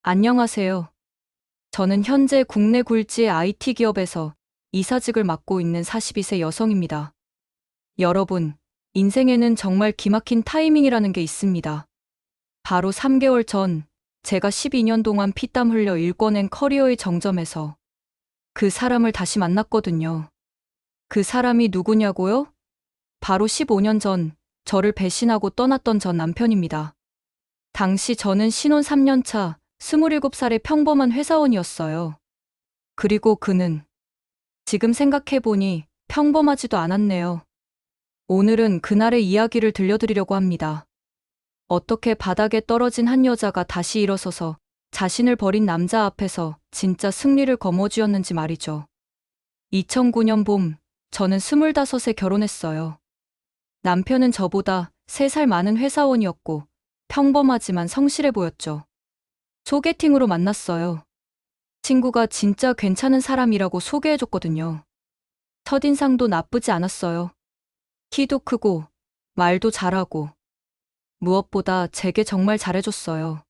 안녕하세요. 저는 현재 국내 굴지의 IT 기업에서 이사직을 맡고 있는 42세 여성입니다. 여러분, 인생에는 정말 기막힌 타이밍이라는 게 있습니다. 바로 3개월 전, 제가 12년 동안 피땀 흘려 일궈낸 커리어의 정점에서 그 사람을 다시 만났거든요. 그 사람이 누구냐고요? 바로 15년 전, 저를 배신하고 떠났던 전 남편입니다. 당시 저는 신혼 3년 차, 27살의 평범한 회사원이었어요. 그리고 그는 지금 생각해보니 평범하지도 않았네요. 오늘은 그날의 이야기를 들려드리려고 합니다. 어떻게 바닥에 떨어진 한 여자가 다시 일어서서 자신을 버린 남자 앞에서 진짜 승리를 거머쥐었는지 말이죠. 2009년 봄, 저는 25에 결혼했어요. 남편은 저보다 3살 많은 회사원이었고 평범하지만 성실해 보였죠. 소개팅으로 만났어요. 친구가 진짜 괜찮은 사람이라고 소개해줬거든요. 첫인상도 나쁘지 않았어요. 키도 크고, 말도 잘하고, 무엇보다 제게 정말 잘해줬어요.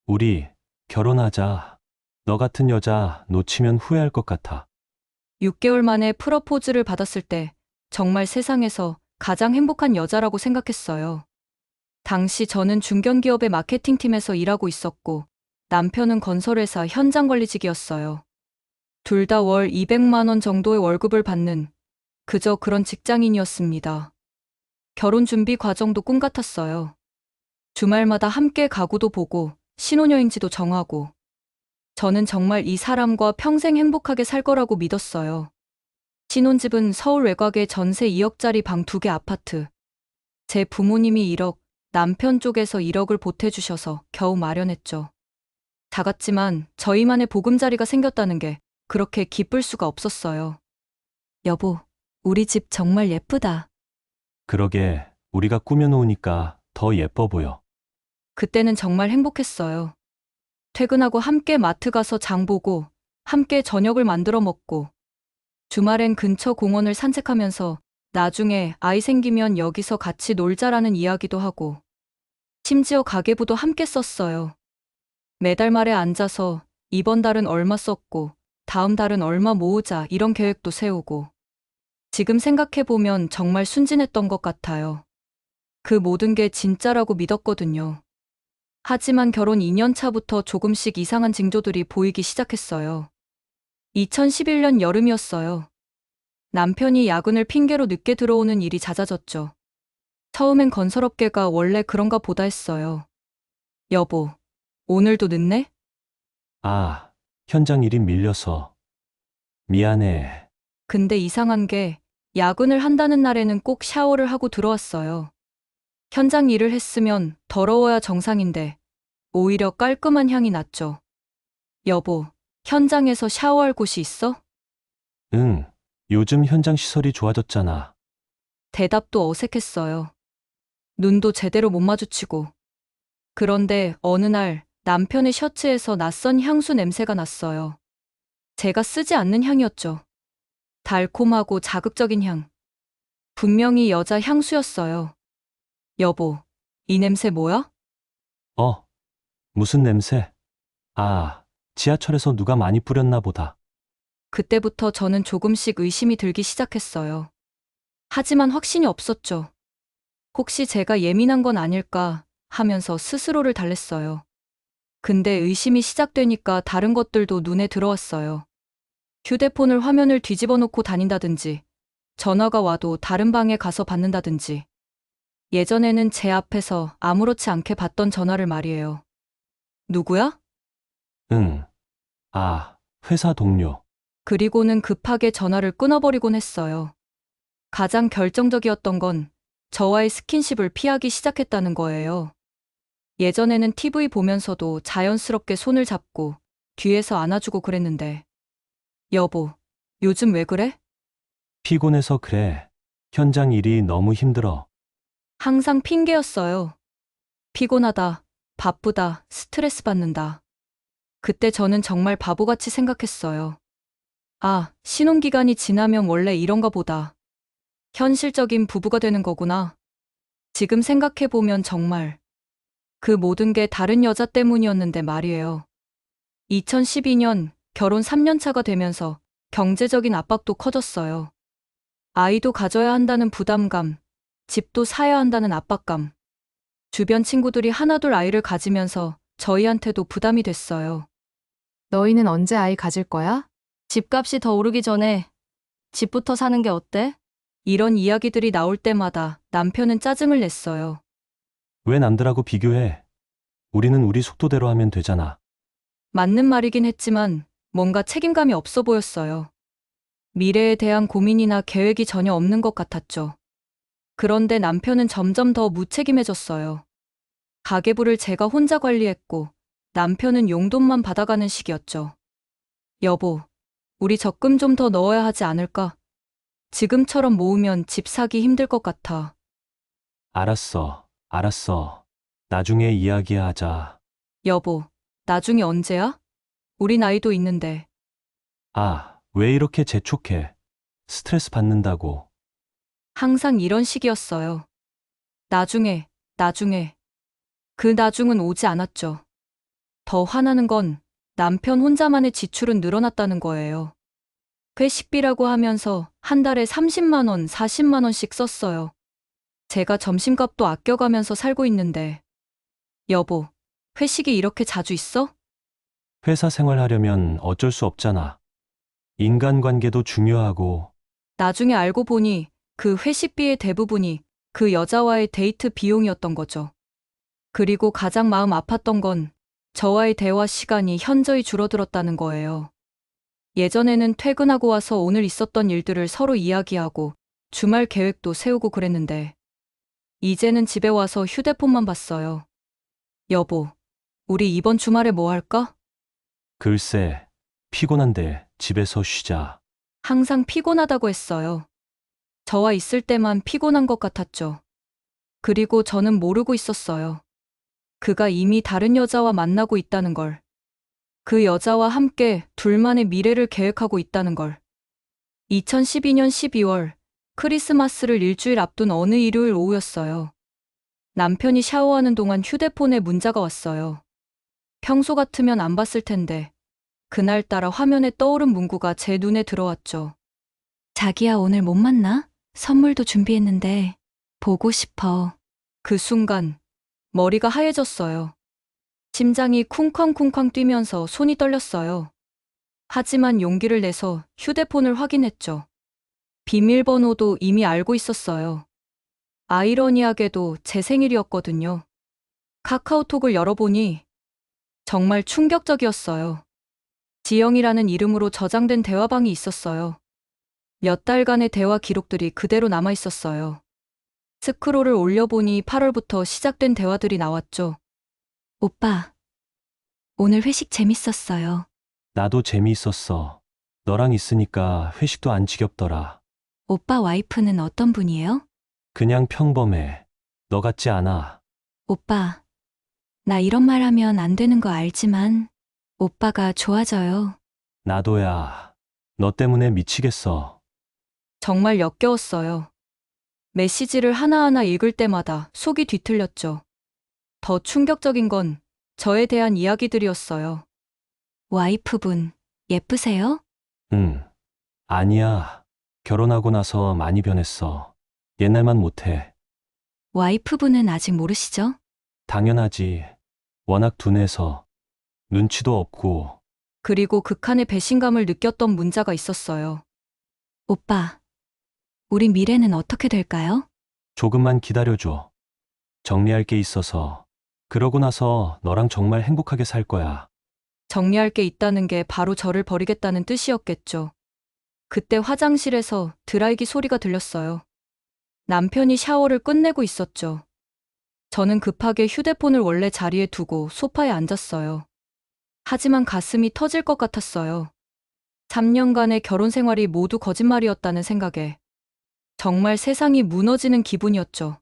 우리 결혼하자. 너 같은 여자 놓치면 후회할 것 같아. 6개월 만에 프러포즈를 받았을 때 정말 세상에서 가장 행복한 여자라고 생각했어요. 당시 저는 중견기업의 마케팅팀에서 일하고 있었고, 남편은 건설회사 현장 관리직이었어요. 둘 다 월 200만 원 정도의 월급을 받는 그저 그런 직장인이었습니다. 결혼 준비 과정도 꿈 같았어요. 주말마다 함께 가구도 보고 신혼여행지도 정하고 저는 정말 이 사람과 평생 행복하게 살 거라고 믿었어요. 신혼집은 서울 외곽의 전세 2억짜리 방 2개 아파트. 제 부모님이 1억, 남편 쪽에서 1억을 보태주셔서 겨우 마련했죠. 작았지만 저희만의 보금자리가 생겼다는 게 그렇게 기쁠 수가 없었어요. 여보, 우리 집 정말 예쁘다. 그러게 우리가 꾸며놓으니까 더 예뻐 보여. 그때는 정말 행복했어요. 퇴근하고 함께 마트 가서 장 보고 함께 저녁을 만들어 먹고 주말엔 근처 공원을 산책하면서 나중에 아이 생기면 여기서 같이 놀자라는 이야기도 하고 심지어 가계부도 함께 썼어요. 매달 말에 앉아서 이번 달은 얼마 썼고 다음 달은 얼마 모으자 이런 계획도 세우고 지금 생각해보면 정말 순진했던 것 같아요. 그 모든 게 진짜라고 믿었거든요. 하지만 결혼 2년 차부터 조금씩 이상한 징조들이 보이기 시작했어요. 2011년 여름이었어요. 남편이 야근을 핑계로 늦게 들어오는 일이 잦아졌죠. 처음엔 건설업계가 원래 그런가 보다 했어요. 여보, 오늘도 늦네? 아, 현장 일이 밀려서. 미안해. 근데 이상한 게 야근을 한다는 날에는 꼭 샤워를 하고 들어왔어요. 현장 일을 했으면 더러워야 정상인데 오히려 깔끔한 향이 났죠. 여보, 현장에서 샤워할 곳이 있어? 응, 요즘 현장 시설이 좋아졌잖아. 대답도 어색했어요. 눈도 제대로 못 마주치고. 그런데 어느 날 남편의 셔츠에서 낯선 향수 냄새가 났어요. 제가 쓰지 않는 향이었죠. 달콤하고 자극적인 향. 분명히 여자 향수였어요. 여보, 이 냄새 뭐야? 어, 무슨 냄새? 아, 지하철에서 누가 많이 뿌렸나 보다. 그때부터 저는 조금씩 의심이 들기 시작했어요. 하지만 확신이 없었죠. 혹시 제가 예민한 건 아닐까 하면서 스스로를 달랬어요. 근데 의심이 시작되니까 다른 것들도 눈에 들어왔어요. 휴대폰을 화면을 뒤집어 놓고 다닌다든지, 전화가 와도 다른 방에 가서 받는다든지, 예전에는 제 앞에서 아무렇지 않게 받던 전화를 말이에요. 누구야? 응, 아, 회사 동료. 그리고는 급하게 전화를 끊어버리곤 했어요. 가장 결정적이었던 건 저와의 스킨십을 피하기 시작했다는 거예요. 예전에는 TV 보면서도 자연스럽게 손을 잡고 뒤에서 안아주고 그랬는데, 여보, 요즘 왜 그래? 피곤해서 그래. 현장 일이 너무 힘들어. 항상 핑계였어요. 피곤하다, 바쁘다, 스트레스 받는다. 그때 저는 정말 바보같이 생각했어요. 아, 신혼기간이 지나면 원래 이런가 보다. 현실적인 부부가 되는 거구나. 지금 생각해보면 정말 그 모든 게 다른 여자 때문이었는데 말이에요. 2012년 결혼 3년 차가 되면서 경제적인 압박도 커졌어요. 아이도 가져야 한다는 부담감, 집도 사야 한다는 압박감. 주변 친구들이 하나둘 아이를 가지면서 저희한테도 부담이 됐어요. 너희는 언제 아이 가질 거야? 집값이 더 오르기 전에 집부터 사는 게 어때? 이런 이야기들이 나올 때마다 남편은 짜증을 냈어요. 왜 남들하고 비교해? 우리는 우리 속도대로 하면 되잖아. 맞는 말이긴 했지만 뭔가 책임감이 없어 보였어요. 미래에 대한 고민이나 계획이 전혀 없는 것 같았죠. 그런데 남편은 점점 더 무책임해졌어요. 가계부를 제가 혼자 관리했고 남편은 용돈만 받아가는 식이었죠. 여보, 우리 적금 좀 더 넣어야 하지 않을까? 지금처럼 모으면 집 사기 힘들 것 같아. 알았어. 나중에 이야기하자. 여보, 나중에 언제야? 우리 나이도 있는데. 아, 왜 이렇게 재촉해? 스트레스 받는다고. 항상 이런 식이었어요. 나중에. 그 나중은 오지 않았죠. 더 화나는 건 남편 혼자만의 지출은 늘어났다는 거예요. 회식비라고 하면서 한 달에 30만 원, 40만 원씩 썼어요. 제가 점심값도 아껴가면서 살고 있는데. 여보, 회식이 이렇게 자주 있어? 회사 생활하려면 어쩔 수 없잖아. 인간관계도 중요하고. 나중에 알고 보니 그 회식비의 대부분이 그 여자와의 데이트 비용이었던 거죠. 그리고 가장 마음 아팠던 건 저와의 대화 시간이 현저히 줄어들었다는 거예요. 예전에는 퇴근하고 와서 오늘 있었던 일들을 서로 이야기하고 주말 계획도 세우고 그랬는데 이제는 집에 와서 휴대폰만 봤어요. 여보, 우리 이번 주말에 뭐 할까? 글쎄, 피곤한데 집에서 쉬자. 항상 피곤하다고 했어요. 저와 있을 때만 피곤한 것 같았죠. 그리고 저는 모르고 있었어요. 그가 이미 다른 여자와 만나고 있다는 걸. 그 여자와 함께 둘만의 미래를 계획하고 있다는 걸. 2012년 12월 크리스마스를 일주일 앞둔 어느 일요일 오후였어요. 남편이 샤워하는 동안 휴대폰에 문자가 왔어요. 평소 같으면 안 봤을 텐데 그날따라 화면에 떠오른 문구가 제 눈에 들어왔죠. 자기야, 오늘 못 만나? 선물도 준비했는데 보고 싶어. 그 순간 머리가 하얘졌어요. 심장이 쿵쾅쿵쾅 뛰면서 손이 떨렸어요. 하지만 용기를 내서 휴대폰을 확인했죠. 비밀번호도 이미 알고 있었어요. 아이러니하게도 제 생일이었거든요. 카카오톡을 열어보니 정말 충격적이었어요. 지영이라는 이름으로 저장된 대화방이 있었어요. 몇 달간의 대화 기록들이 그대로 남아 있었어요. 스크롤을 올려보니 8월부터 시작된 대화들이 나왔죠. 오빠, 오늘 회식 재밌었어요. 나도 재미있었어. 너랑 있으니까 회식도 안 지겹더라. 오빠 와이프는 어떤 분이에요? 그냥 평범해. 너 같지 않아. 오빠, 나 이런 말 하면 안 되는 거 알지만 오빠가 좋아져요. 나도야. 너 때문에 미치겠어. 정말 역겨웠어요. 메시지를 하나하나 읽을 때마다 속이 뒤틀렸죠. 더 충격적인 건 저에 대한 이야기들이었어요. 와이프분, 예쁘세요? 응. 아니야. 결혼하고 나서 많이 변했어. 옛날만 못해. 와이프분은 아직 모르시죠? 당연하지. 워낙 둔해서. 눈치도 없고. 그리고 극한의 배신감을 느꼈던 문자가 있었어요. 오빠, 우리 미래는 어떻게 될까요? 조금만 기다려줘. 정리할 게 있어서. 그러고 나서 너랑 정말 행복하게 살 거야. 정리할 게 있다는 게 바로 저를 버리겠다는 뜻이었겠죠. 그때 화장실에서 드라이기 소리가 들렸어요. 남편이 샤워를 끝내고 있었죠. 저는 급하게 휴대폰을 원래 자리에 두고 소파에 앉았어요. 하지만 가슴이 터질 것 같았어요. 3년간의 결혼 생활이 모두 거짓말이었다는 생각에 정말 세상이 무너지는 기분이었죠.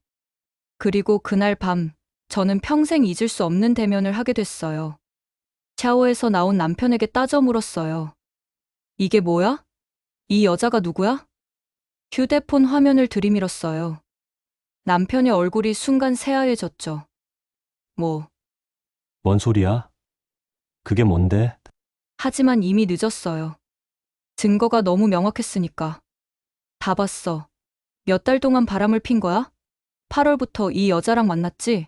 그리고 그날 밤 저는 평생 잊을 수 없는 대면을 하게 됐어요. 샤워에서 나온 남편에게 따져 물었어요. 이게 뭐야? 이 여자가 누구야? 휴대폰 화면을 들이밀었어요. 남편의 얼굴이 순간 새하얘졌죠. 뭔 소리야? 그게 뭔데? 하지만 이미 늦었어요. 증거가 너무 명확했으니까. 다 봤어. 몇 달 동안 바람을 핀 거야? 8월부터 이 여자랑 만났지?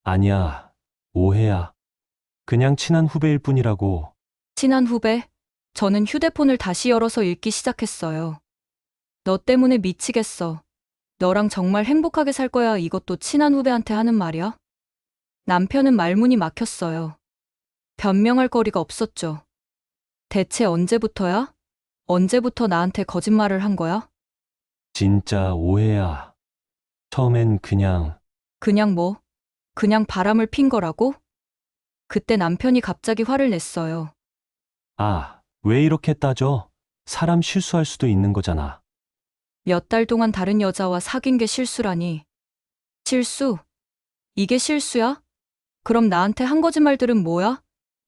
아니야, 오해야. 그냥 친한 후배일 뿐이라고. 친한 후배? 저는 휴대폰을 다시 열어서 읽기 시작했어요. 너 때문에 미치겠어. 너랑 정말 행복하게 살 거야. 이것도 친한 후배한테 하는 말이야? 남편은 말문이 막혔어요. 변명할 거리가 없었죠. 대체 언제부터야? 언제부터 나한테 거짓말을 한 거야? 진짜 오해야. 처음엔 그냥 뭐? 그냥 바람을 핀 거라고? 그때 남편이 갑자기 화를 냈어요. 왜 이렇게 따져? 사람 실수할 수도 있는 거잖아. 몇 달 동안 다른 여자와 사귄 게 실수라니. 실수? 이게 실수야? 그럼 나한테 한 거짓말들은 뭐야?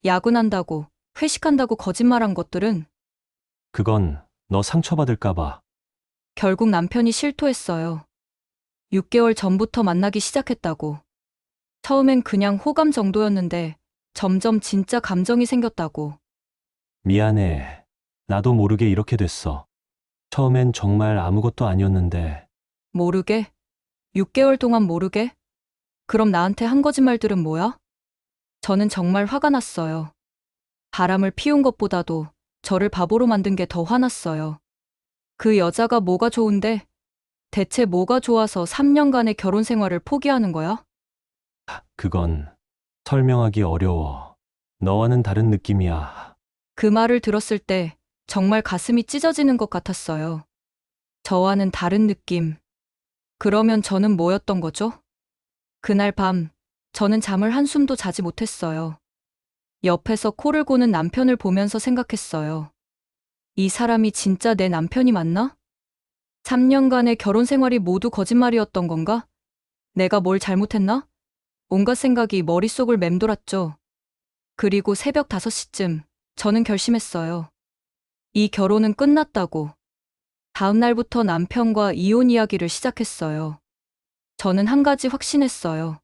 야근한다고, 회식한다고 거짓말한 것들은? 그건 너 상처받을까봐. 결국 남편이 실토했어요. 6개월 전부터 만나기 시작했다고. 처음엔 그냥 호감 정도였는데 점점 진짜 감정이 생겼다고. 미안해. 나도 모르게 이렇게 됐어. 처음엔 정말 아무것도 아니었는데. 모르게? 6개월 동안 모르게? 그럼 나한테 한 거짓말들은 뭐야? 저는 정말 화가 났어요. 바람을 피운 것보다도 저를 바보로 만든 게 더 화났어요. 그 여자가 뭐가 좋은데? 대체 뭐가 좋아서 3년간의 결혼 생활을 포기하는 거야? 그건 설명하기 어려워. 너와는 다른 느낌이야. 그 말을 들었을 때 정말 가슴이 찢어지는 것 같았어요. 저와는 다른 느낌. 그러면 저는 뭐였던 거죠? 그날 밤, 저는 잠을 한숨도 자지 못했어요. 옆에서 코를 고는 남편을 보면서 생각했어요. 이 사람이 진짜 내 남편이 맞나? 3년간의 결혼 생활이 모두 거짓말이었던 건가? 내가 뭘 잘못했나? 온갖 생각이 머릿속을 맴돌았죠. 그리고 새벽 5시쯤 저는 결심했어요. 이 결혼은 끝났다고. 다음 날부터 남편과 이혼 이야기를 시작했어요. 저는 한 가지 확신했어요.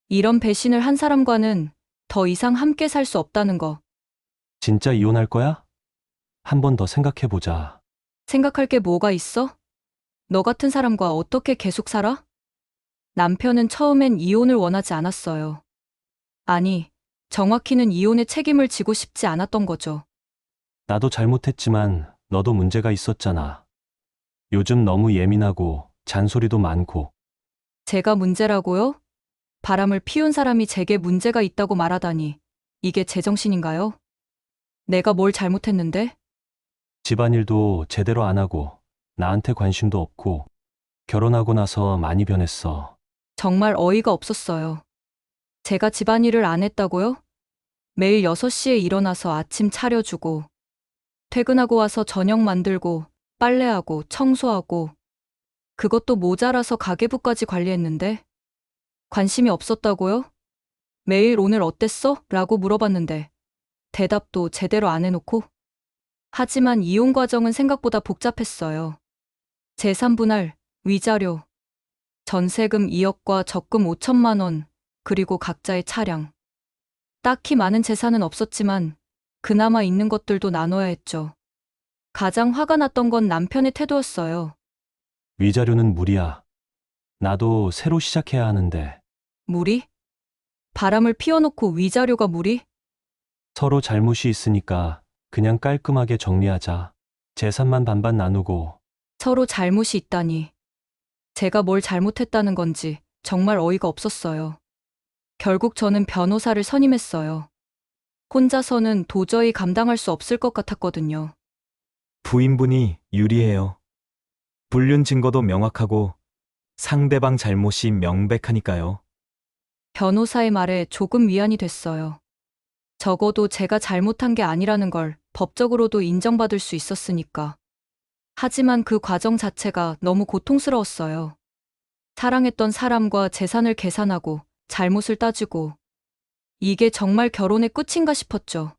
이런 배신을 한 사람과는 더 이상 함께 살 수 없다는 거. 진짜 이혼할 거야? 한 번 더 생각해보자. 생각할 게 뭐가 있어? 너 같은 사람과 어떻게 계속 살아? 남편은 처음엔 이혼을 원하지 않았어요. 아니, 정확히는 이혼의 책임을 지고 싶지 않았던 거죠. 나도 잘못했지만 너도 문제가 있었잖아. 요즘 너무 예민하고 잔소리도 많고. 제가 문제라고요? 바람을 피운 사람이 제게 문제가 있다고 말하다니. 이게 제정신인가요? 내가 뭘 잘못했는데? 집안일도 제대로 안 하고 나한테 관심도 없고 결혼하고 나서 많이 변했어. 정말 어이가 없었어요. 제가 집안일을 안 했다고요? 매일 6시에 일어나서 아침 차려주고, 퇴근하고 와서 저녁 만들고, 빨래하고, 청소하고, 그것도 모자라서 가계부까지 관리했는데, 관심이 없었다고요? 매일 오늘 어땠어? 라고 물어봤는데, 대답도 제대로 안 해놓고. 하지만 이혼 과정은 생각보다 복잡했어요. 재산 분할, 위자료, 전세금 2억과 적금 5천만 원, 그리고 각자의 차량. 딱히 많은 재산은 없었지만 그나마 있는 것들도 나눠야 했죠. 가장 화가 났던 건 남편의 태도였어요. 위자료는 무리야. 나도 새로 시작해야 하는데. 무리? 바람을 피워놓고 위자료가 무리? 서로 잘못이 있으니까 그냥 깔끔하게 정리하자. 재산만 반반 나누고. 서로 잘못이 있다니. 제가 뭘 잘못했다는 건지 정말 어이가 없었어요. 결국 저는 변호사를 선임했어요. 혼자서는 도저히 감당할 수 없을 것 같았거든요. 부인분이 유리해요. 불륜 증거도 명확하고 상대방 잘못이 명백하니까요. 변호사의 말에 조금 위안이 됐어요. 적어도 제가 잘못한 게 아니라는 걸 법적으로도 인정받을 수 있었으니까. 하지만 그 과정 자체가 너무 고통스러웠어요. 사랑했던 사람과 재산을 계산하고 잘못을 따지고 이게 정말 결혼의 끝인가 싶었죠.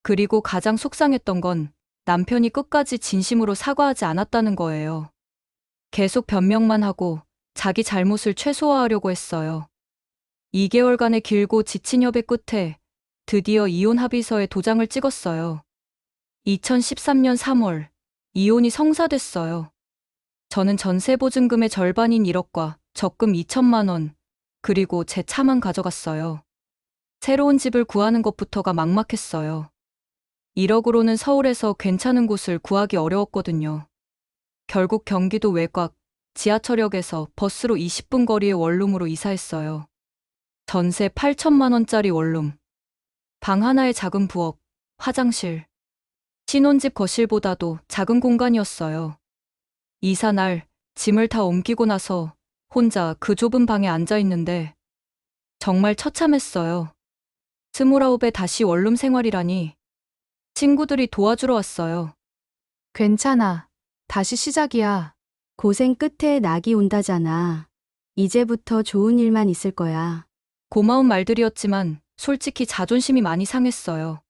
그리고 가장 속상했던 건 남편이 끝까지 진심으로 사과하지 않았다는 거예요. 계속 변명만 하고 자기 잘못을 최소화하려고 했어요. 2개월간의 길고 지친 협의 끝에 드디어 이혼 합의서에 도장을 찍었어요. 2013년 3월, 이혼이 성사됐어요. 저는 전세 보증금의 절반인 1억과 적금 2천만 원, 그리고 제 차만 가져갔어요. 새로운 집을 구하는 것부터가 막막했어요. 1억으로는 서울에서 괜찮은 곳을 구하기 어려웠거든요. 결국 경기도 외곽, 지하철역에서 버스로 20분 거리의 원룸으로 이사했어요. 전세 8천만 원짜리 원룸. 방 하나에 작은 부엌, 화장실. 신혼집 거실보다도 작은 공간이었어요. 이사 날 짐을 다 옮기고 나서 혼자 그 좁은 방에 앉아 있는데 정말 처참했어요. 29에 다시 원룸 생활이라니. 친구들이 도와주러 왔어요. 괜찮아. 다시 시작이야. 고생 끝에 낙이 온다잖아. 이제부터 좋은 일만 있을 거야. 고마운 말들이었지만 솔직히 자존심이 많이 상했어요.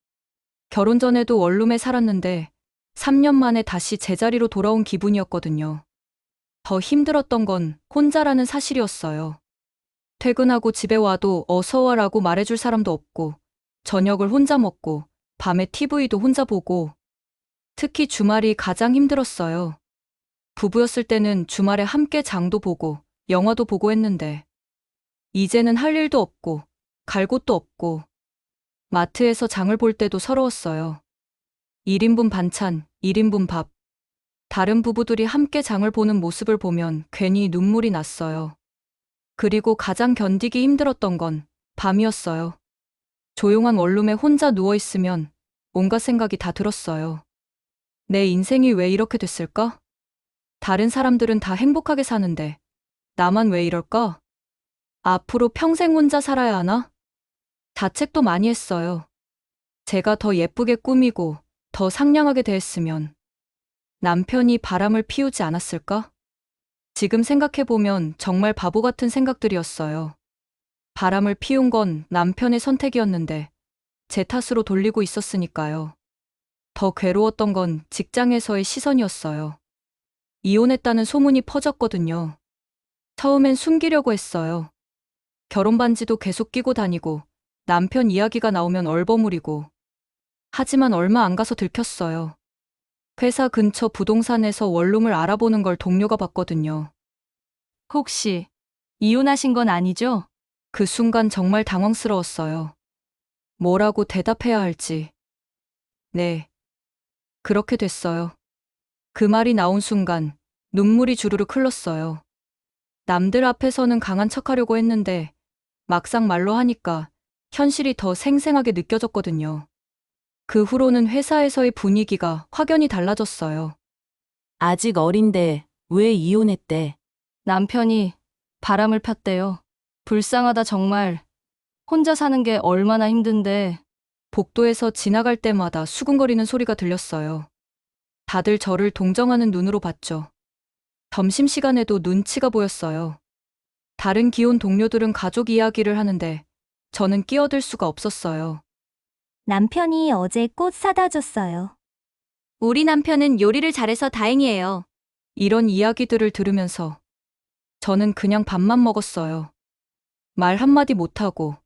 결혼 전에도 원룸에 살았는데 3년 만에 다시 제자리로 돌아온 기분이었거든요. 더 힘들었던 건 혼자라는 사실이었어요. 퇴근하고 집에 와도 어서 와라고 말해줄 사람도 없고, 저녁을 혼자 먹고, 밤에 TV도 혼자 보고, 특히 주말이 가장 힘들었어요. 부부였을 때는 주말에 함께 장도 보고, 영화도 보고 했는데, 이제는 할 일도 없고, 갈 곳도 없고, 마트에서 장을 볼 때도 서러웠어요. 1인분 반찬, 1인분 밥. 다른 부부들이 함께 장을 보는 모습을 보면 괜히 눈물이 났어요. 그리고 가장 견디기 힘들었던 건 밤이었어요. 조용한 원룸에 혼자 누워있으면 온갖 생각이 다 들었어요. 내 인생이 왜 이렇게 됐을까? 다른 사람들은 다 행복하게 사는데 나만 왜 이럴까? 앞으로 평생 혼자 살아야 하나? 자책도 많이 했어요. 제가 더 예쁘게 꾸미고 더 상냥하게 대했으면 남편이 바람을 피우지 않았을까? 지금 생각해보면 정말 바보 같은 생각들이었어요. 바람을 피운 건 남편의 선택이었는데 제 탓으로 돌리고 있었으니까요. 더 괴로웠던 건 직장에서의 시선이었어요. 이혼했다는 소문이 퍼졌거든요. 처음엔 숨기려고 했어요. 결혼 반지도 계속 끼고 다니고 남편 이야기가 나오면 얼버무리고. 하지만 얼마 안 가서 들켰어요. 회사 근처 부동산에서 원룸을 알아보는 걸 동료가 봤거든요. 혹시 이혼하신 건 아니죠? 그 순간 정말 당황스러웠어요. 뭐라고 대답해야 할지. 네. 그렇게 됐어요. 그 말이 나온 순간 눈물이 주르륵 흘렀어요. 남들 앞에서는 강한 척하려고 했는데 막상 말로 하니까 현실이 더 생생하게 느껴졌거든요. 그 후로는 회사에서의 분위기가 확연히 달라졌어요. 아직 어린데 왜 이혼했대? 남편이 바람을 폈대요. 불쌍하다 정말. 혼자 사는 게 얼마나 힘든데. 복도에서 지나갈 때마다 수근거리는 소리가 들렸어요. 다들 저를 동정하는 눈으로 봤죠. 점심시간에도 눈치가 보였어요. 다른 기혼 동료들은 가족 이야기를 하는데 저는 끼어들 수가 없었어요. 남편이 어제 꽃 사다 줬어요. 우리 남편은 요리를 잘해서 다행이에요. 이런 이야기들을 들으면서 저는 그냥 밥만 먹었어요. 말 한마디 못하고.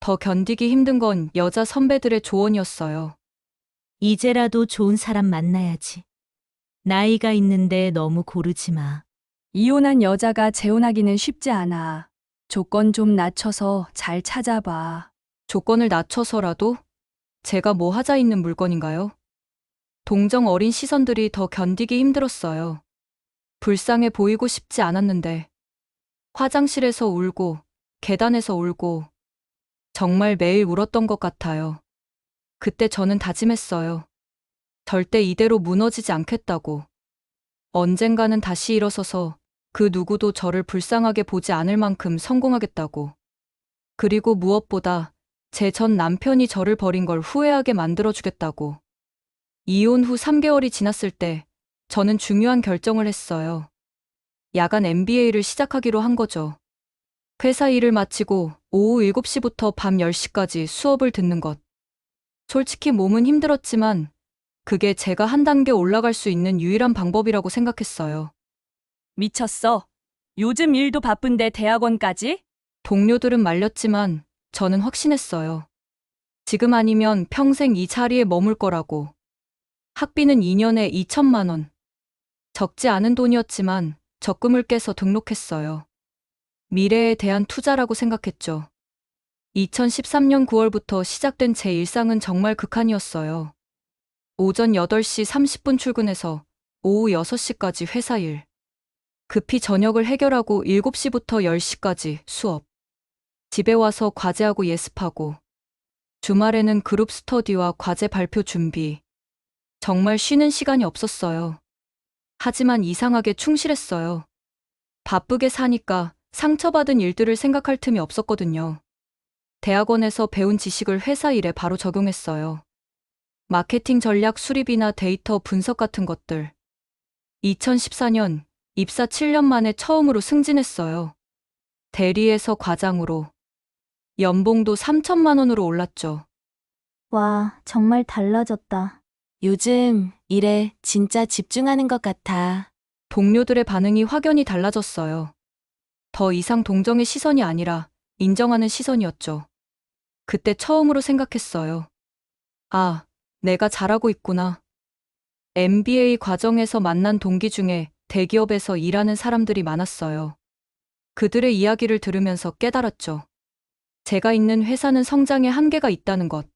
더 견디기 힘든 건 여자 선배들의 조언이었어요. 이제라도 좋은 사람 만나야지. 나이가 있는데 너무 고르지 마. 이혼한 여자가 재혼하기는 쉽지 않아. 조건 좀 낮춰서 잘 찾아봐. 조건을 낮춰서라도 제가 뭐 하자 있는 물건인가요? 동정 어린 시선들이 더 견디기 힘들었어요. 불쌍해 보이고 싶지 않았는데 화장실에서 울고 계단에서 울고 정말 매일 울었던 것 같아요. 그때 저는 다짐했어요. 절대 이대로 무너지지 않겠다고. 언젠가는 다시 일어서서 그 누구도 저를 불쌍하게 보지 않을 만큼 성공하겠다고. 그리고 무엇보다 제 전 남편이 저를 버린 걸 후회하게 만들어주겠다고. 이혼 후 3개월이 지났을 때 저는 중요한 결정을 했어요. 야간 MBA를 시작하기로 한 거죠. 회사 일을 마치고 오후 7시부터 밤 10시까지 수업을 듣는 것. 솔직히 몸은 힘들었지만 그게 제가 한 단계 올라갈 수 있는 유일한 방법이라고 생각했어요. 미쳤어. 요즘 일도 바쁜데 대학원까지? 동료들은 말렸지만 저는 확신했어요. 지금 아니면 평생 이 자리에 머물 거라고. 학비는 2년에 2천만 원. 적지 않은 돈이었지만 적금을 깨서 등록했어요. 미래에 대한 투자라고 생각했죠. 2013년 9월부터 시작된 제 일상은 정말 극한이었어요. 오전 8시 30분 출근해서 오후 6시까지 회사 일. 급히 저녁을 해결하고 7시부터 10시까지 수업. 집에 와서 과제하고 예습하고. 주말에는 그룹 스터디와 과제 발표 준비. 정말 쉬는 시간이 없었어요. 하지만 이상하게 충실했어요. 바쁘게 사니까 상처받은 일들을 생각할 틈이 없었거든요. 대학원에서 배운 지식을 회사 일에 바로 적용했어요. 마케팅 전략 수립이나 데이터 분석 같은 것들. 2014년 입사 7년 만에 처음으로 승진했어요. 대리에서 과장으로. 연봉도 3천만 원으로 올랐죠. 와, 정말 달라졌다. 요즘 일에 진짜 집중하는 것 같아. 동료들의 반응이 확연히 달라졌어요. 더 이상 동정의 시선이 아니라 인정하는 시선이었죠. 그때 처음으로 생각했어요. 아, 내가 잘하고 있구나. MBA 과정에서 만난 동기 중에 대기업에서 일하는 사람들이 많았어요. 그들의 이야기를 들으면서 깨달았죠. 제가 있는 회사는 성장의 한계가 있다는 것.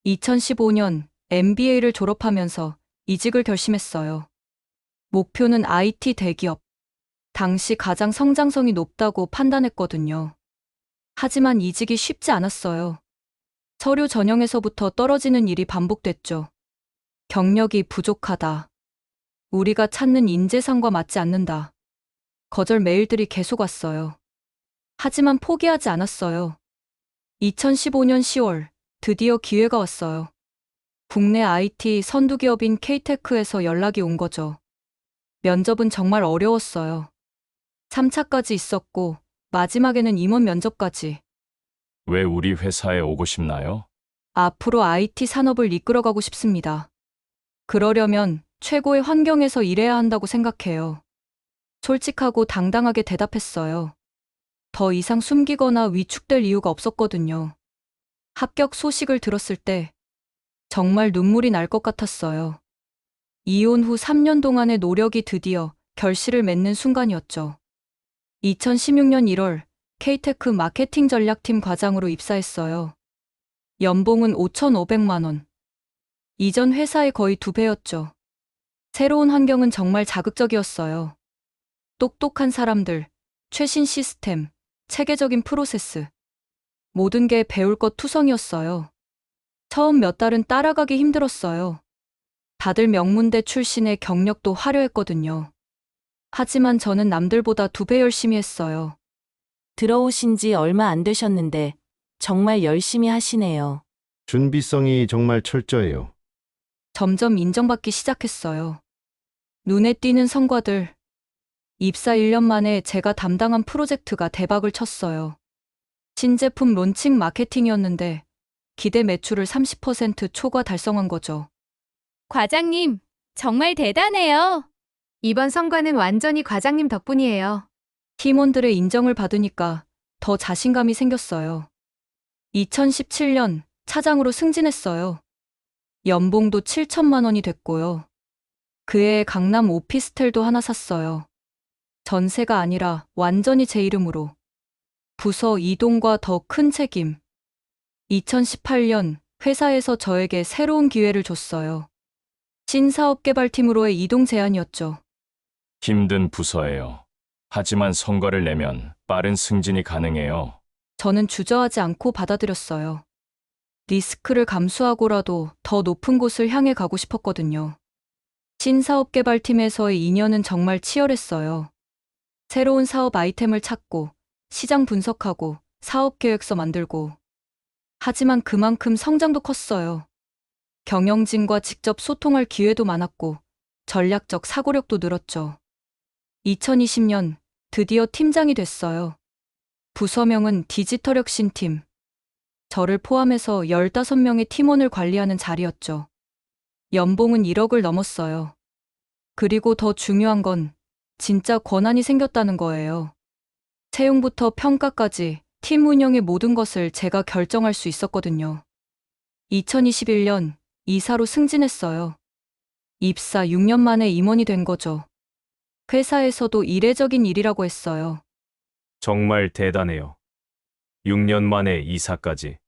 2015년 MBA를 졸업하면서 이직을 결심했어요. 목표는 IT 대기업. 당시 가장 성장성이 높다고 판단했거든요. 하지만 이직이 쉽지 않았어요. 서류 전형에서부터 떨어지는 일이 반복됐죠. 경력이 부족하다. 우리가 찾는 인재상과 맞지 않는다. 거절 메일들이 계속 왔어요. 하지만 포기하지 않았어요. 2015년 10월 드디어 기회가 왔어요. 국내 IT 선두기업인 K테크에서 연락이 온 거죠. 면접은 정말 어려웠어요. 3차까지 있었고 마지막에는 임원 면접까지. 왜 우리 회사에 오고 싶나요? 앞으로 IT 산업을 이끌어가고 싶습니다. 그러려면 최고의 환경에서 일해야 한다고 생각해요. 솔직하고 당당하게 대답했어요. 더 이상 숨기거나 위축될 이유가 없었거든요. 합격 소식을 들었을 때 정말 눈물이 날 것 같았어요. 이혼 후 3년 동안의 노력이 드디어 결실을 맺는 순간이었죠. 2016년 1월 K테크 마케팅 전략팀 과장으로 입사했어요. 연봉은 5,500만 원. 이전 회사의 거의 2배였죠. 새로운 환경은 정말 자극적이었어요. 똑똑한 사람들, 최신 시스템, 체계적인 프로세스. 모든 게 배울 것 투성이었어요. 처음 몇 달은 따라가기 힘들었어요. 다들 명문대 출신의 경력도 화려했거든요. 하지만 저는 남들보다 2배 열심히 했어요. 들어오신 지 얼마 안 되셨는데 정말 열심히 하시네요. 준비성이 정말 철저해요. 점점 인정받기 시작했어요. 눈에 띄는 성과들. 입사 1년 만에 제가 담당한 프로젝트가 대박을 쳤어요. 신제품 론칭 마케팅이었는데 기대 매출을 30% 초과 달성한 거죠. 과장님, 정말 대단해요. 이번 성과는 완전히 과장님 덕분이에요. 팀원들의 인정을 받으니까 더 자신감이 생겼어요. 2017년 차장으로 승진했어요. 연봉도 7천만 원이 됐고요. 그 해에 강남 오피스텔도 하나 샀어요. 전세가 아니라 완전히 제 이름으로. 부서 이동과 더 큰 책임. 2018년 회사에서 저에게 새로운 기회를 줬어요. 신사업개발팀으로의 이동 제안이었죠. 힘든 부서예요. 하지만 성과를 내면 빠른 승진이 가능해요. 저는 주저하지 않고 받아들였어요. 리스크를 감수하고라도 더 높은 곳을 향해 가고 싶었거든요. 신사업개발팀에서의 2년은 정말 치열했어요. 새로운 사업 아이템을 찾고, 시장 분석하고, 사업계획서 만들고. 하지만 그만큼 성장도 컸어요. 경영진과 직접 소통할 기회도 많았고, 전략적 사고력도 늘었죠. 2020년 드디어 팀장이 됐어요. 부서명은 디지털혁신팀. 저를 포함해서 15명의 팀원을 관리하는 자리였죠. 연봉은 1억을 넘었어요. 그리고 더 중요한 건 진짜 권한이 생겼다는 거예요. 채용부터 평가까지 팀 운영의 모든 것을 제가 결정할 수 있었거든요. 2021년 이사로 승진했어요. 입사 6년 만에 임원이 된 거죠. 회사에서도 이례적인 일이라고 했어요. 정말 대단해요. 6년 만에 이사까지.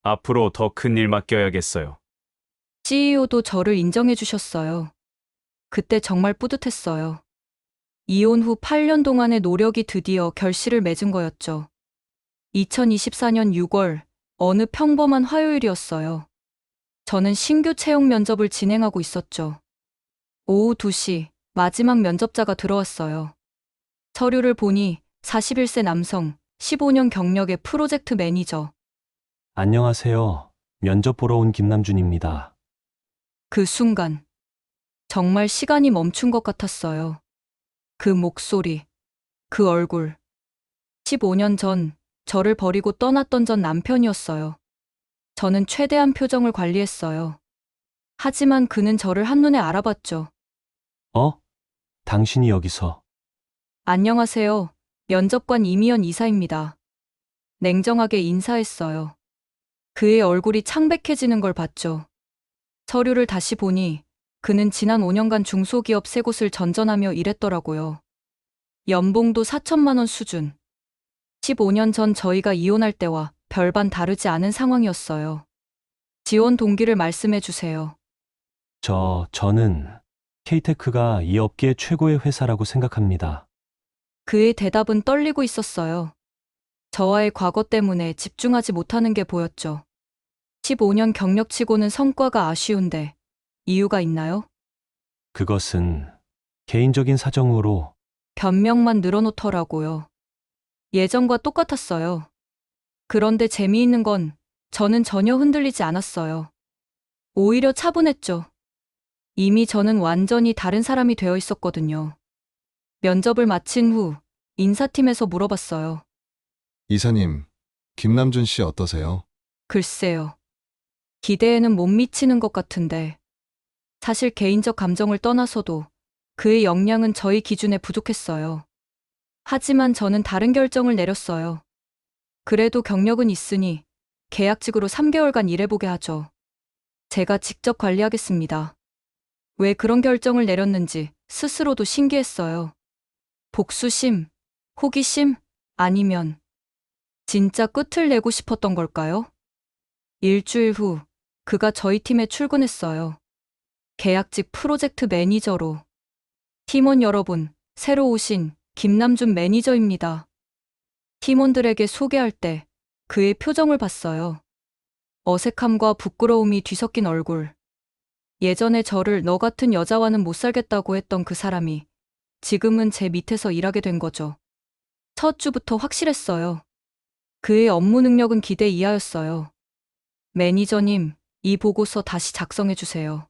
앞으로 더 큰 일 맡겨야겠어요. CEO도 저를 인정해 주셨어요. 그때 정말 뿌듯했어요. 이혼 후 8년 동안의 노력이 드디어 결실을 맺은 거였죠. 2024년 6월, 어느 평범한 화요일이었어요. 저는 신규 채용 면접을 진행하고 있었죠. 오후 2시, 마지막 면접자가 들어왔어요. 서류를 보니 41세 남성, 15년 경력의 프로젝트 매니저. 안녕하세요. 면접 보러 온 김남준입니다. 그 순간, 정말 시간이 멈춘 것 같았어요. 그 목소리, 그 얼굴. 15년 전, 저를 버리고 떠났던 전 남편이었어요. 저는 최대한 표정을 관리했어요. 하지만 그는 저를 한눈에 알아봤죠. 당신이 여기서. 안녕하세요. 면접관 이미연 이사입니다. 냉정하게 인사했어요. 그의 얼굴이 창백해지는 걸 봤죠. 서류를 다시 보니 그는 지난 5년간 중소기업 3곳을 전전하며 일했더라고요. 연봉도 4천만 원 수준. 15년 전 저희가 이혼할 때와 별반 다르지 않은 상황이었어요. 지원 동기를 말씀해 주세요. 저는 K테크가 이 업계의 최고의 회사라고 생각합니다. 그의 대답은 떨리고 있었어요. 저와의 과거 때문에 집중하지 못하는 게 보였죠. 15년 경력치고는 성과가 아쉬운데 이유가 있나요? 그것은 개인적인 사정으로. 변명만 늘어놓더라고요. 예전과 똑같았어요. 그런데 재미있는 건 저는 전혀 흔들리지 않았어요. 오히려 차분했죠. 이미 저는 완전히 다른 사람이 되어 있었거든요. 면접을 마친 후 인사팀에서 물어봤어요. 이사님, 김남준 씨 어떠세요? 글쎄요. 기대에는 못 미치는 것 같은데. 사실 개인적 감정을 떠나서도 그의 역량은 저희 기준에 부족했어요. 하지만 저는 다른 결정을 내렸어요. 그래도 경력은 있으니 계약직으로 3개월간 일해보게 하죠. 제가 직접 관리하겠습니다. 왜 그런 결정을 내렸는지 스스로도 신기했어요. 복수심, 호기심, 아니면 진짜 끝을 내고 싶었던 걸까요? 일주일 후 그가 저희 팀에 출근했어요. 계약직 프로젝트 매니저로. 팀원 여러분, 새로 오신 김남준 매니저입니다. 팀원들에게 소개할 때 그의 표정을 봤어요. 어색함과 부끄러움이 뒤섞인 얼굴. 예전에 저를 너 같은 여자와는 못 살겠다고 했던 그 사람이 지금은 제 밑에서 일하게 된 거죠. 첫 주부터 확실했어요. 그의 업무 능력은 기대 이하였어요. 매니저님, 이 보고서 다시 작성해 주세요.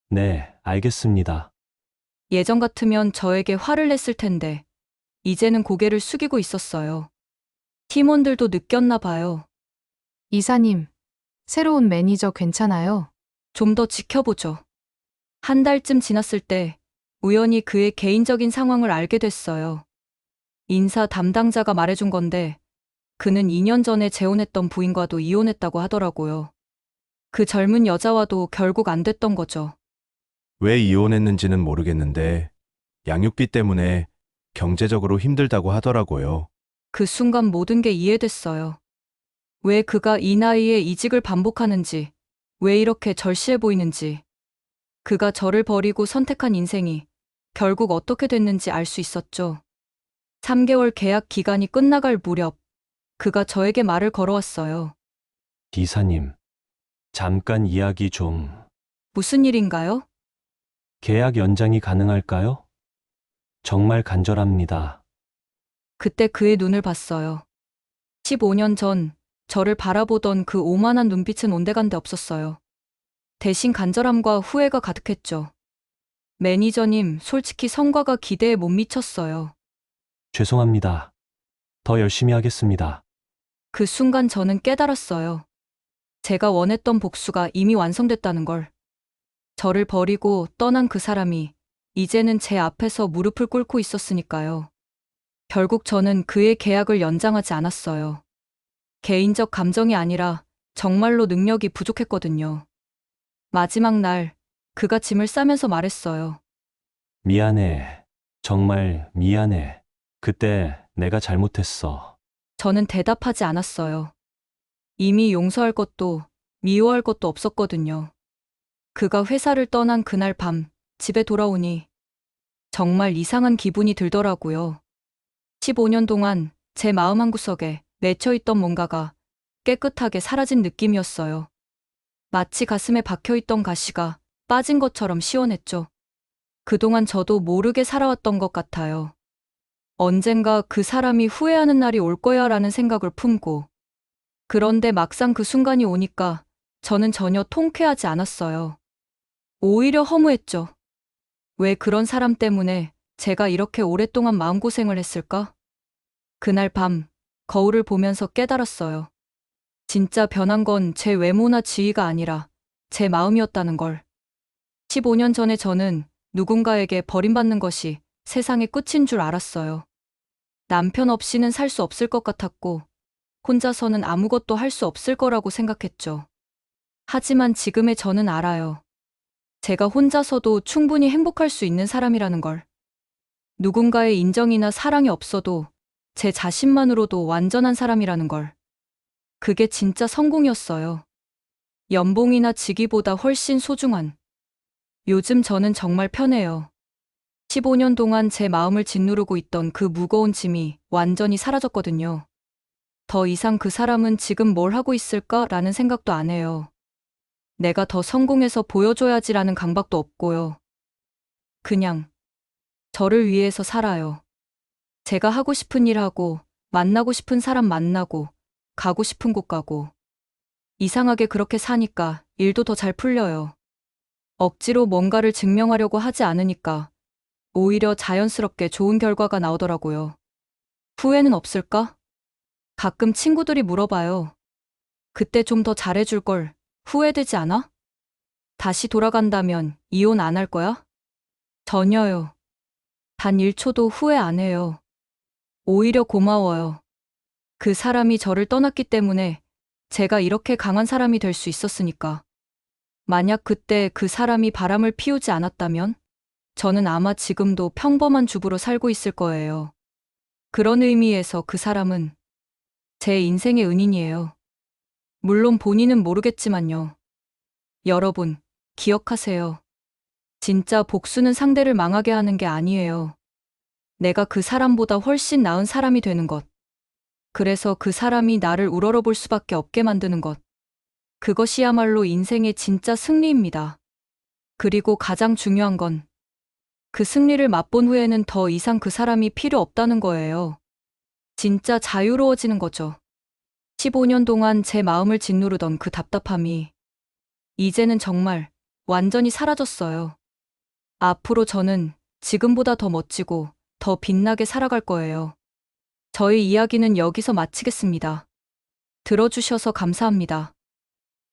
네, 알겠습니다. 예전 같으면 저에게 화를 냈을 텐데 이제는 고개를 숙이고 있었어요. 팀원들도 느꼈나 봐요. 이사님, 새로운 매니저 괜찮아요? 좀 더 지켜보죠. 한 달쯤 지났을 때 우연히 그의 개인적인 상황을 알게 됐어요. 인사 담당자가 말해준 건데 그는 2년 전에 재혼했던 부인과도 이혼했다고 하더라고요. 그 젊은 여자와도 결국 안 됐던 거죠. 왜 이혼했는지는 모르겠는데 양육비 때문에 경제적으로 힘들다고 하더라고요. 그 순간 모든 게 이해됐어요. 왜 그가 이 나이에 이직을 반복하는지, 왜 이렇게 절실해 보이는지, 그가 저를 버리고 선택한 인생이 결국 어떻게 됐는지 알 수 있었죠. 3개월 계약 기간이 끝나갈 무렵, 그가 저에게 말을 걸어왔어요. 이사님, 잠깐 이야기 좀. 무슨 일인가요? 계약 연장이 가능할까요? 정말 간절합니다. 그때 그의 눈을 봤어요. 15년 전 저를 바라보던 그 오만한 눈빛은 온데간데 없었어요. 대신 간절함과 후회가 가득했죠. 매니저님, 솔직히 성과가 기대에 못 미쳤어요. 죄송합니다. 더 열심히 하겠습니다. 그 순간 저는 깨달았어요. 제가 원했던 복수가 이미 완성됐다는 걸. 저를 버리고 떠난 그 사람이 이제는 제 앞에서 무릎을 꿇고 있었으니까요. 결국 저는 그의 계약을 연장하지 않았어요. 개인적 감정이 아니라 정말로 능력이 부족했거든요. 마지막 날, 그가 짐을 싸면서 말했어요. 미안해. 정말 미안해. 그때 내가 잘못했어. 저는 대답하지 않았어요. 이미 용서할 것도 미워할 것도 없었거든요. 그가 회사를 떠난 그날 밤 집에 돌아오니 정말 이상한 기분이 들더라고요. 15년 동안 제 마음 한구석에 맺혀있던 뭔가가 깨끗하게 사라진 느낌이었어요. 마치 가슴에 박혀있던 가시가 빠진 것처럼 시원했죠. 그동안 저도 모르게 살아왔던 것 같아요. 언젠가 그 사람이 후회하는 날이 올 거야 라는 생각을 품고. 그런데 막상 그 순간이 오니까 저는 전혀 통쾌하지 않았어요. 오히려 허무했죠. 왜 그런 사람 때문에 제가 이렇게 오랫동안 마음고생을 했을까? 그날 밤 거울을 보면서 깨달았어요. 진짜 변한 건 제 외모나 지위가 아니라 제 마음이었다는 걸. 15년 전에 저는 누군가에게 버림받는 것이 세상의 끝인 줄 알았어요. 남편 없이는 살 수 없을 것 같았고, 혼자서는 아무것도 할 수 없을 거라고 생각했죠. 하지만 지금의 저는 알아요. 제가 혼자서도 충분히 행복할 수 있는 사람이라는 걸. 누군가의 인정이나 사랑이 없어도 제 자신만으로도 완전한 사람이라는 걸. 그게 진짜 성공이었어요. 연봉이나 직위보다 훨씬 소중한. 요즘 저는 정말 편해요. 15년 동안 제 마음을 짓누르고 있던 그 무거운 짐이 완전히 사라졌거든요. 더 이상 그 사람은 지금 뭘 하고 있을까라는 생각도 안 해요. 내가 더 성공해서 보여줘야지라는 강박도 없고요. 그냥 저를 위해서 살아요. 제가 하고 싶은 일 하고, 만나고 싶은 사람 만나고, 가고 싶은 곳 가고. 이상하게 그렇게 사니까 일도 더 잘 풀려요. 억지로 뭔가를 증명하려고 하지 않으니까 오히려 자연스럽게 좋은 결과가 나오더라고요. 후회는 없을까? 가끔 친구들이 물어봐요. 그때 좀 더 잘해줄 걸 후회되지 않아? 다시 돌아간다면 이혼 안 할 거야? 전혀요. 단 1초도 후회 안 해요. 오히려 고마워요. 그 사람이 저를 떠났기 때문에 제가 이렇게 강한 사람이 될 수 있었으니까. 만약 그때 그 사람이 바람을 피우지 않았다면 저는 아마 지금도 평범한 주부로 살고 있을 거예요. 그런 의미에서 그 사람은 제 인생의 은인이에요. 물론 본인은 모르겠지만요. 여러분, 기억하세요. 진짜 복수는 상대를 망하게 하는 게 아니에요. 내가 그 사람보다 훨씬 나은 사람이 되는 것. 그래서 그 사람이 나를 우러러볼 수밖에 없게 만드는 것. 그것이야말로 인생의 진짜 승리입니다. 그리고 가장 중요한 건 그 승리를 맛본 후에는 더 이상 그 사람이 필요 없다는 거예요. 진짜 자유로워지는 거죠. 15년 동안 제 마음을 짓누르던 그 답답함이 이제는 정말 완전히 사라졌어요. 앞으로 저는 지금보다 더 멋지고 더 빛나게 살아갈 거예요. 저희 이야기는 여기서 마치겠습니다. 들어주셔서 감사합니다.